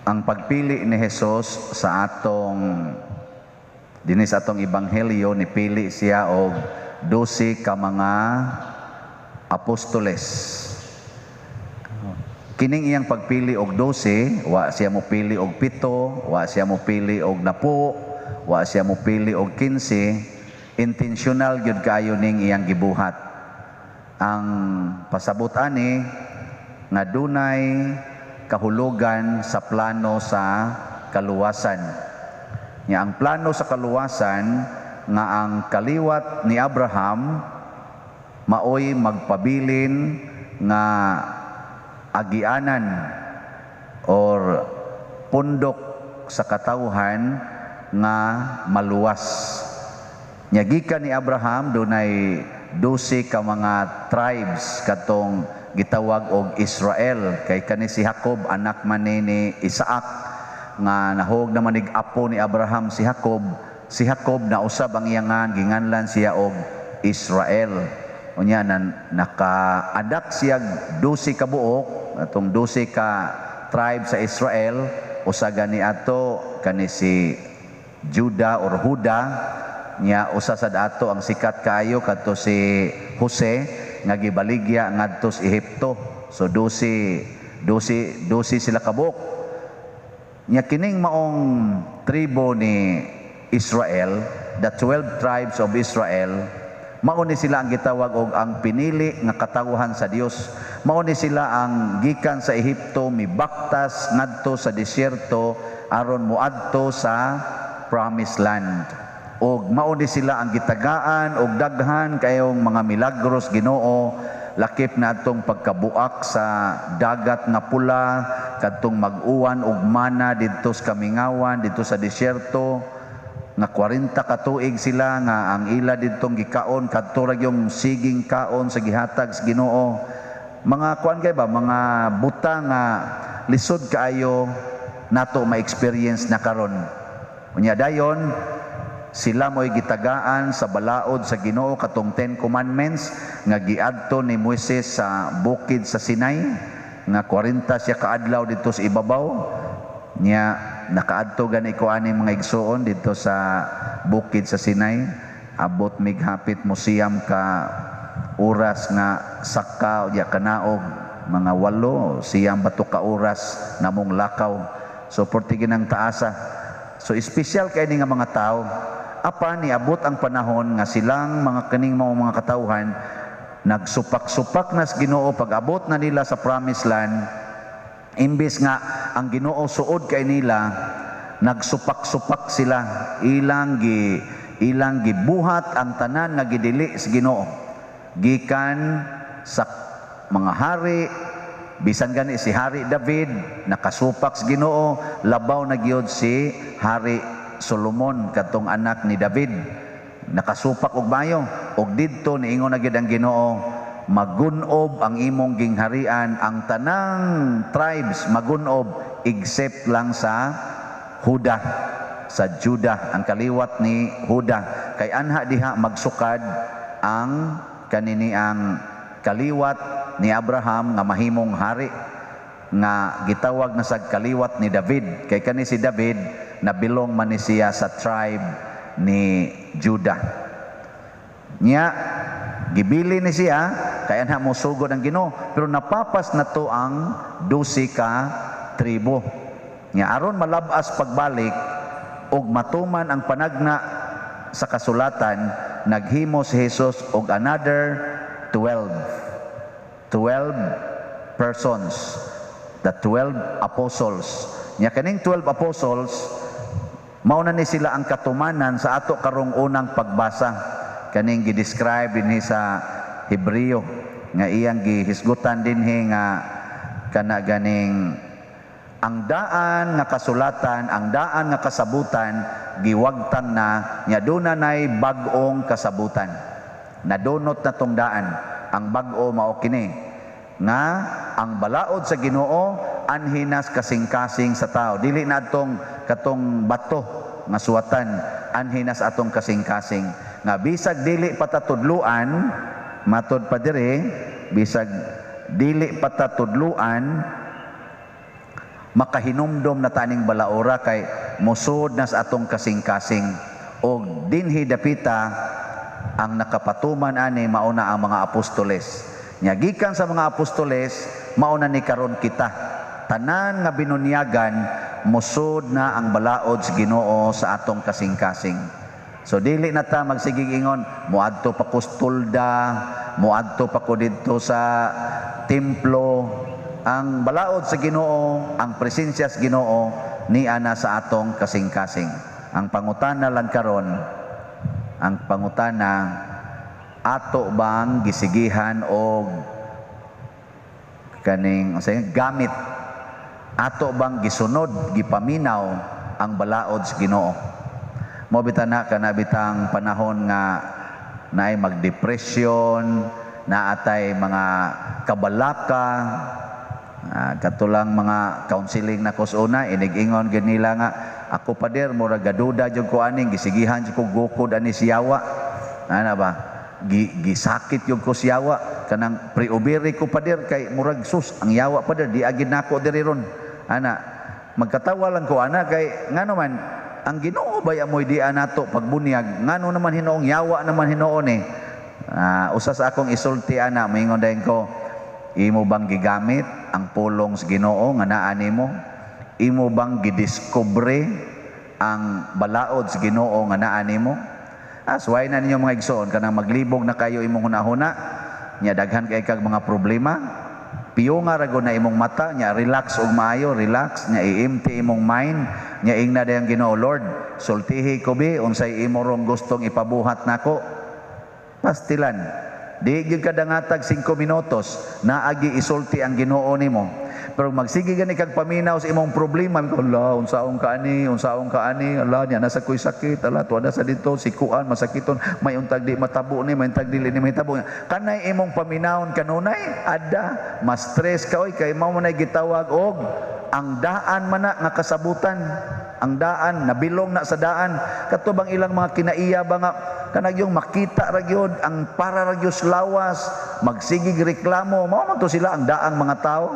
ang pagpili ni Hesus sa atong dinis atong ebanghelyo, nipili siya og 12 ka mga apostoles. Kining iyang pagpili og 12, wa siya mo pili og 7, wa siya mo pili og 10, wa siya mo pili og 15. Intentional gyud kaayo ning iyang gibuhat. Ang pasabot ani nga dunay kahulugan sa plano sa kaluwasan. Nya ang plano sa kaluwasan nga ang kaliwat ni Abraham maoy magpabilin nga agianan or pundok sa katawhan nga maluwas. Nya gikan ni Abraham dunay 12 ka mga tribes katong gitawag og Israel, kay kani si Jacob anak man ni Isaac nga nahog naman ig apo ni Abraham si Jacob. Si Jacob na usab ang iyangan ginganlan siya og Israel. Unya naka-adak siya 12 ka buok, atong 12 ka tribe sa Israel. Usa gani ato kani si Juda or Huda, nya usa sad ato ang sikat kaayo kadto si Jose nga gibaligya ngadto sa Ehipto. So 12 sila kabuk. Nya kining maong tribo ni Israel, the 12 tribes of Israel, mao ni sila ang gitawag og ang pinili nga katawhan sa Dios. Mao ni sila ang gikan sa Ehipto mibaktas ngadto sa desyerto aron moadto sa promised land. Og mao ni sila ang gitagaan og daghan kayong mga milagros Ginoo, lakip na atong pagkabuak sa dagat nga pula, kadtong mag-uwan og mana didto sa kamingawan didto sa desyerto nga 40 ka tuig sila nga ang ila didtong gikaon kadto ra yung siging kaon sa gihatag sa Ginoo. Mga kuan kay ba mga buta nga lisod kaayo nato ma-experience na karon. Unya dayon sila mo'y gitagaan sa balaod sa Ginoo katong 10 Commandments nga giadto ni Moises sa bukid sa Sinai, nga 40 siya kaadlaw dito sa ibabaw. Nya nakaadto gani ko ani mga igsoon dito sa bukid sa Sinai. Abot mig hapit mo siyam ka oras nga saka ya kanaog, mga 8 siyam bato ka oras namong lakaw. So portigin ang taasa. So espesyal kay ni nga mga tao. Apa niabot ang panahon nga silang mga kaning mga katawhan nagsupak-supak na sa Ginoo pag-abot na nila sa promised land. Imbes nga ang Ginoo suod kay nila, nagsupak-supak sila, ilang gibuhat ang tanan nga gidili sa Ginoo gikan sa mga hari. Bisan gani si Hari David nakasupak sa Ginoo, labaw na gyud si Hari Solomon katong anak ni David, nakasupak og bayo. Og didto niingon na gyud ang Ginoo, magunob ang imong gingharian, ang tanang tribes magunob except lang sa Huda, sa Judah, ang kaliwat ni Huda. Kay anha diha magsukad ang kanini ang kaliwat ni Abraham nga mahimong hari nga gitawag na sa kaliwat ni David. Kay kani si David nabilong man ni siya sa tribe ni Judah. Nya gibili ni siya kaya na mo sugod ang Ginoo, pero napapas na to ang 12 ka tribo. Nya aron malabas pagbalik og matuman ang panagna sa kasulatan, naghimo si Jesus og another 12 persons, the 12 apostles. Nya kaning 12 apostles mao na ni sila ang katumanan sa ato karong unang pagbasa. Kaning gidescribe dinhi sa Hebreo nga iyang gihisgutan dinhi nga kana ganing ang daan nga kasulatan, ang daan nga kasabutan giwagtang na nya dunay bag-ong kasabutan. Nadunot na tong daan. Ang bag-o mao kini nga ang balaod sa Ginoo anhinas kasing-kasing sa tao. Dili na katong bato nga suwatan, anhinas atong kasing-kasing. Nga bisag dili patatudluan, matod pa dire, bisag dili patatudluan, makahinumdom na taning balaura kay musod na sa atong kasing-kasing. Og dinhi dapita ang nakapatuman ani mauna ang mga apostoles. Nya gikan sa mga apostoles mauna ni karon kita. Tanan nga binunyagan musod na ang balaod sa Ginoo sa atong kasing-kasing. So dili na ta magsigig ingon muadto pa ko stulda, muadto pa ko didto sa templo. Ang balaod sa Ginoo, ang presensya sa Ginoo ni ana sa atong kasing-kasing. Ang pangutana lang karon, ang pangutana ato bang gisigihan og kaning gamit, ato bang gisunod gipaminaw ang balaod sa Ginoo. Mo bitana kana bitang panahon nga naay magdepresyon, naatay mga kabalaka, katulang mga counseling na kusuna, inig-ingon ganila nga ako pader mura gaduda jud ko aning gisigihan jud ko gukod ani siyawa. Ana ba? Gisakit jud ko siyawa kanang pre-ubiri ko pader kay murag sus ang yawa pader di agid nako diri ron. Ana magkatawa lang ko ana kay ngano man ang Ginoo baya moy di nato pagbunyag ngano naman hinoong yawa naman hinoon eh. Usa sa akong isulti ana moingon dayon ko, imo bang gigamit ang pulong sa Ginoo nga naa nimo? Imo bang gidiskubre ang balaod sa Ginoo nga naa nimo? Asway na ninyo mga igsoon kanang maglibog na kayo imong hunahuna nya daghan kay kag mga problema. Piyo nga rago na imong mata nya relax og maayo, relax nya i-empty imong mind nya ingna dayang Ginoo, Lord, sultihi ko bi unsay imo rong gustong ipabuhat nako. Pastilan di gyud kada ngatag 5 minutos naagi isulti ang Ginoo nimo. Pero magsige gani kag paminaw sa imong problema, Allah, unsaon ka ani, Allah niya nasa ko'y sakit, Allah tuwa sa dito sikuan masakiton, may untag di matabo ni, may untag dili ni mahitabo. Kanay imong paminawon kanunay adda, mas stress ka oy kay mao man gitawag og ang daan man na nga kasabutan. Ang daan nabilong na sa daan katubang ilang mga kinaiya ba nga kanag yung makita ra gyud ang para ra gyud lawas magsigig reklamo mao man to sila ang daang mga tao.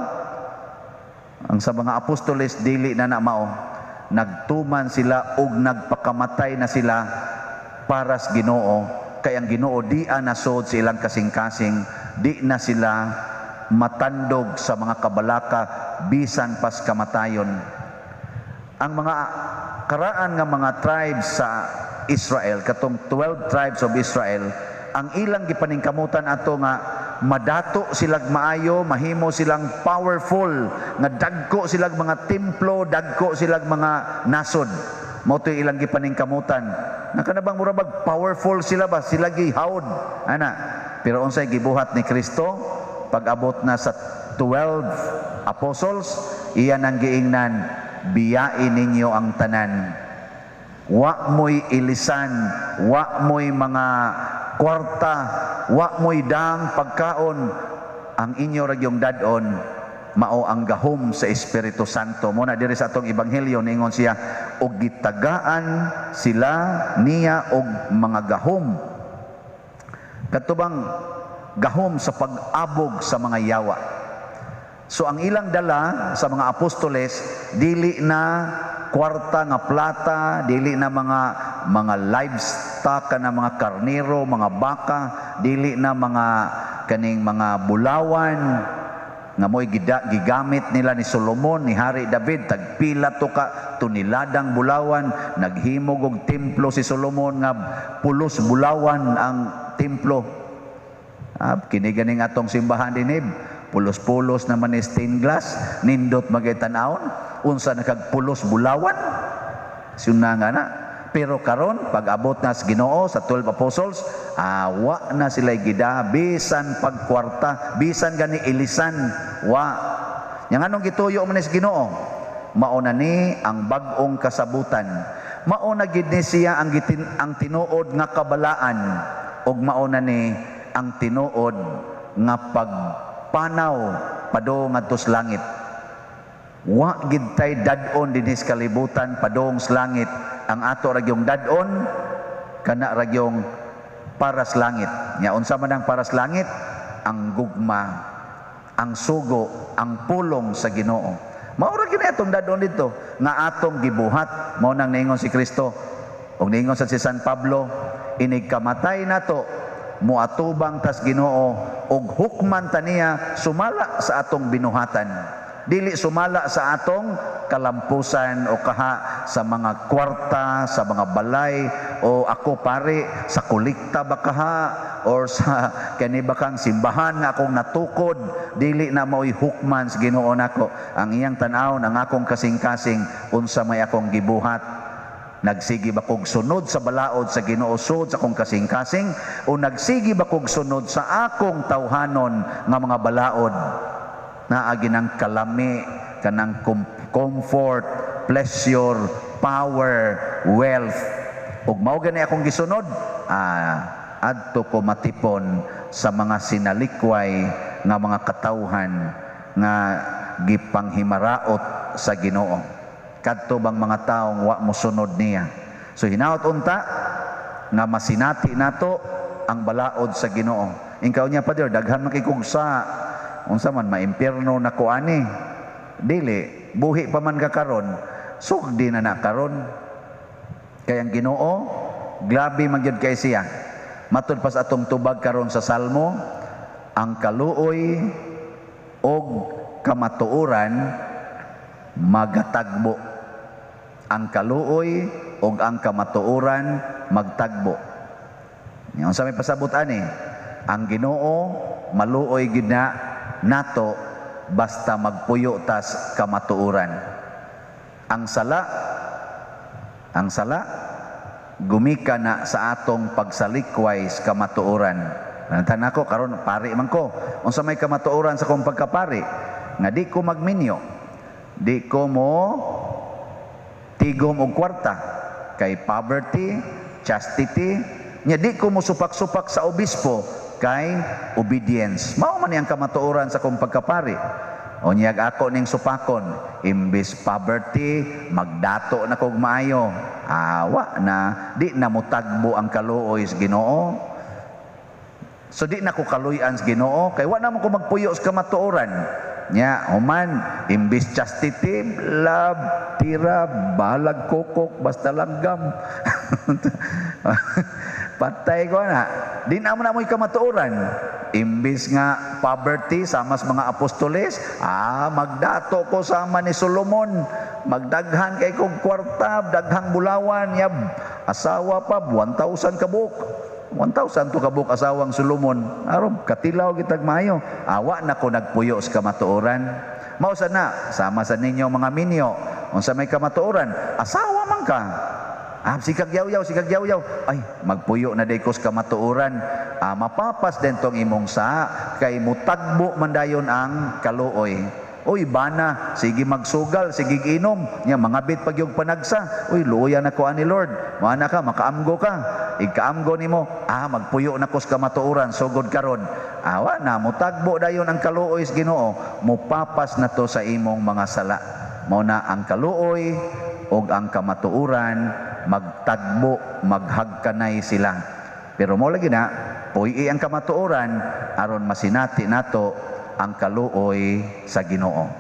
Ang sa mga apostoles dili na mao, nagtuman sila ug nagpakamatay na sila para sa Ginoo kay ang Ginoo di nasod sa ilang kasing-kasing, di na sila matandog sa mga kabalaka bisan pas kamatayon. Ang mga karaan nga mga tribes sa Israel, katong 12 tribes of Israel, ang ilang gipaningkamutan ato nga madato silang maayo, mahimo silang powerful, nga dagko silang mga templo, dagko silang mga nasod. Mao to ilang gipaningkamutan. Nakanabang murabag powerful sila ba? Sila gihawd. Ana. Pero unsay gibuhat ni Kristo pag-abot na sa 12 apostles, iyan ang giingnan, biyain ninyo ang tanan. Wa mo'y ilisan, wa mo'y mga kwarta, wa mo'y daang pagkaon. Ang inyo ragyong dadon mao ang gahom sa Espiritu Santo. Muna diri sa atong ebanghelyo ningon siya og gitagaan sila niya og mga gahom. Katubang gahom sa pag-abog sa mga yawa. So ang ilang dala sa mga apostoles dili na kwarta nga plata, dili na mga livestock na mga karnero, mga baka, dili na mga kaning mga bulawan nga mo'y gigamit nila ni Solomon, ni Hari David, tagpila to ka tuniladang bulawan, naghimog og templo si Solomon nga pulos bulawan ang templo. Kini ganing atong simbahan dinib, pulos-pulos naman ni stained glass, nindot magitan-aon, unsa nakagpulos bulawan, suna nga na. Pero karon pag-abot na sa Ginoo sa 12 apostles, wa na sila gida bisan pagkwarta, bisan gani ilisan, wa. Yang anong gituyo man sa Ginoo? Mauna ni ang bag-ong kasabutan. Mauna gid ni siya ang tinuod nga kabalaan, ug mauna ni ang tinuod nga pagpanaw padong ngadto sa langit. Wa gid tay dadon dinhi sa kalibutan padong sa langit. Ang ato ragyong dadon kana ragyong para sa langit. Nya unsa man ang para sa langit? Ang gugma, ang sugo, ang pulong sa Ginoo. Mao ra gini atong dadon dito nga atong gibuhat, mao nang ningon si Kristo. Og ningon sa si San Pablo, inig kamatay nato muatubang tas Ginoo og hukman taniya sumala sa atong binuhatan. Dili sumala sa atong kalampusan o kaha sa mga kwarta, sa mga balay, o ako pare sa kulikta ba kaha, or sa kanibakang simbahan nga akong natukod. Dili na mao'y hukman sa Ginoo nako. Ang iyang tanaw ng akong kasing-kasing unsa may akong gibuhat. Nagsigi ba kog sunod sa balaod sa Ginoo sud sa akong kasing-kasing, o nagsigi ba kog sunod sa akong tawhanon nga mga balaod? Naagi ng kalami, kanang comfort, pleasure, power, wealth. Ug mao gani akong gisunod, adto ko matipon sa mga sinalikway nga mga katawhan nga gipanghimaraot sa Ginoo. Kadto bang mga taong wa mosunod niya. So hinaot unta nga masinati nato ang balaod sa Ginoo. Ingkaw niya pa daghan man kay kugsa. Unsa man maimpierno na ko ani, dili buhi pa man ka karon, sugdi na karon. Kay ang Ginoo grabe man gyud kay siya. Matud pas atong tubag karon sa Salmo, ang kaluoy og kamatuoran magatagbo. Ang kaluoy og ang kamatuoran magtagbo. Unsa may pasabot ani? Ang Ginoo maluoy gid na nato basta magpuyo tas kamatuoran. Ang sala gumika na sa atong pagsalikway sa kamatuoran. Nantan ako karon pari man ko. Unsa may kamatuoran sa kong pagkapari? Nga di ko magminyo, di ko mo tigom og kwarta, kay poverty, chastity, nya di ko mo supak-supak sa obispo, kay obedience. Mao man yang kamatuoran sa kong pagkapari. O niyag ako ning supakon, imbis poverty, magdato na kog maayo. Awa na, di na mutagbo ang kaluoy sa Ginoo. So di na ko kaluyan sa Ginoo, kay wa na mo ko magpuyo sa kamatuoran. Nya, human, imbis chastity, love, tira, balag kokok, basta langgam. Patay ko na. Di na mo kamatuoran. Imbis nga poverty, sama sa mga apostoles, magdato ko sama ni Solomon. Magdaghan kay kong kwarta, daghang bulawan, yab, asawa pa, 1,000 kabuk. 1,000 to kabuk asawang Solomon. Aron, katilaw kitag maayo. Awa na ko nagpuyo sa kamatuoran. Mausa na, sama sa ninyo mga minyo. Unsa may kamatuoran, asawa man ka. Sikag yaw-yaw. Ay, magpuyo na day ko sa kamatuoran. Mapapas din tong imong sa, kay mutagbo man dayon ang kaluoy. Uy, bana, sige magsugal, sige inom. Nya, mangabit pag yung panagsa. Uy, luoyan ako ani Lord. Mana ka, makaamgo ka. Ikaamgo nimo, magpuyo na ko sa kamatuoran, sugod karon. Awa na, mutagbo dayon ang kaluoy sa Ginoo. Mupapas na to sa imong mga sala. Mao na ang kaluoy og ang kamatuoran magtagbo, maghagkanay sila. Pero mo lagi na, puyi ang kamatuoran aron masinati nato ang kaluoy sa Ginoo.